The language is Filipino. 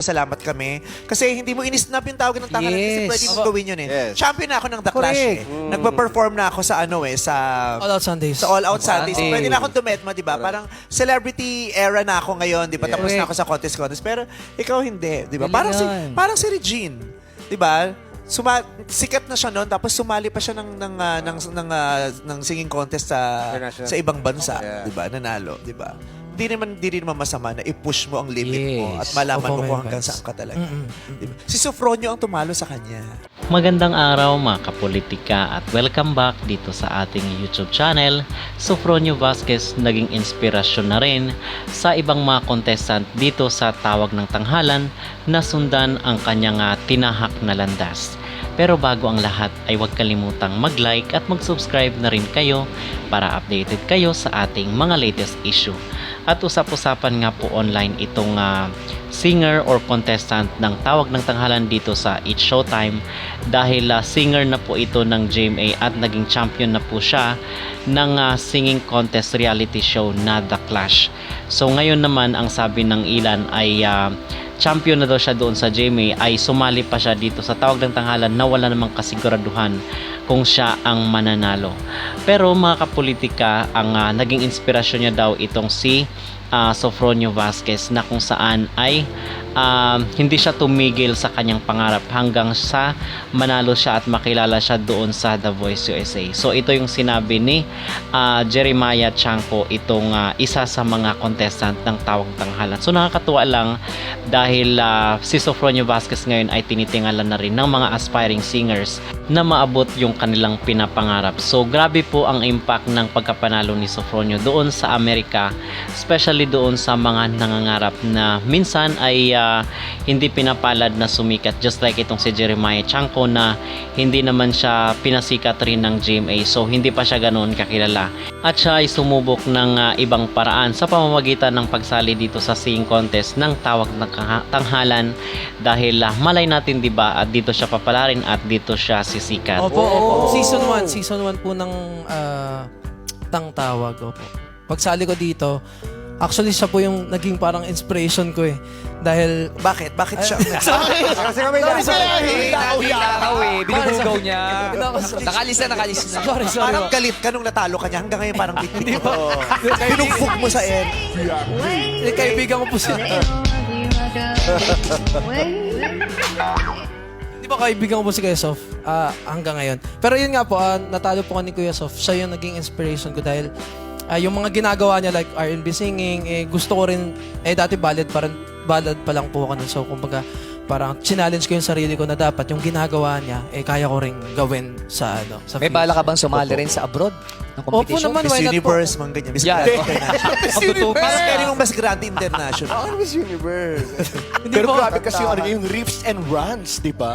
Salamat kami. Kasi hindi mo inisnap yung tawag ng tangalan kasi Yes. pwede mo gawin yun eh. Yes. Champion na ako ng The Clash eh. Nagpa-perform na ako sa sa All Out Sundays. sa All Out Sundays. Wow. Pwede na akong dumetma, di ba? Parang celebrity era na ako ngayon, di ba? Yes. Tapos na ako sa contest. Pero ikaw hindi, di ba? Galing yan. Parang si Regine, di ba? Sikat na siya noon tapos sumali pa siya ng singing contest sa International. ibang bansa, Yeah. di ba? Nanalo, di ba? Di rin naman masama na i-push mo ang limit mo at Yes. malaman mo Opo, kung hanggang Memphis. saan ka talaga. Di ba? Si Sofronio ang tumalo sa kanya. Magandang araw mga kapolitika at welcome back dito sa ating YouTube channel. Sofronio Vasquez naging inspirasyon na rin sa ibang mga contestant dito sa Tawag ng Tanghalan na sundan ang kanyang tinahak na landas. Pero bago ang lahat ay huwag kalimutang mag-like at mag-subscribe na rin kayo para updated kayo sa ating mga latest issue. At usap-usapan nga po online itong singer or contestant ng Tawag ng Tanghalan dito sa It's Showtime dahil singer na po ito ng GMA at naging champion na po siya ng singing contest reality show na The Clash. So ngayon naman ang sabi ng ilan ay champion na daw siya doon sa GMA ay sumali pa siya dito sa Tawag ng Tanghalan na wala namang kasiguraduhan kung siya ang mananalo. Pero mga kapolitika, ang naging inspirasyon niya daw itong si Sofronio Vasquez na kung saan ay hindi siya tumigil sa kanyang pangarap hanggang sa manalo siya at makilala siya doon sa The Voice USA. So ito yung sinabi ni Jeremiah Chanco, itong isa sa mga contestant ng Tawag Tanghalan. So nakakatuwa lang dahil si Sofronio Vasquez ngayon ay tinitingalan na rin ng mga aspiring singers na maabot yung kanilang pinapangarap. So grabe po ang impact ng pagkapanalo ni Sofronio doon sa Amerika, especially doon sa mga nangangarap na minsan ay hindi pinapalad na sumikat, just like itong si Jeremiah Chanco na hindi naman siya pinasikat rin ng GMA, so hindi pa siya ganoon kakilala at siya ay sumubok ng ibang paraan sa pamamagitan ng pagsali dito sa singing contest ng Tawag ng Tanghalan dahil malay natin diba at dito siya papalarin at dito siya sisikat. Opo. Season 1 po ng Tang Tawag. Opo. Pagsali ko dito, actually siya po yung naging parang inspiration ko eh. Dahil Bakit? Bakit siya? Kasi kami Binubugaw niya. Sorry. Nakalis na. Sorry. Parang galit ka nung natalo ka niya. Hanggang ngayon parang bitbit mo. Pinugfog mo sa air. Kaibigan ko po siya. Di ba kaibigan ko po si Kuya Sof hanggang ngayon. Pero yun nga po, natalo po ka ni Kuya Sof. Siya yung naging inspiration ko dahil yung mga ginagawa niya like R&B singing, gusto ko rin, dati ballad pa lang po ako nun. So kumbaga, parang challenge ko yung sarili ko na dapat yung ginagawa niya, kaya ko rin gawin sa sa May bala ka bang sumali rin sa abroad ng competition? naman. Miss Why not po? Universe, mga ganyan. Miss Yeah. Grande International. Magtutupi. Parang pwede mong Miss Grande International. Miss Universe. Hindi Pero po. grabe kasi yung riffs and runs, di ba?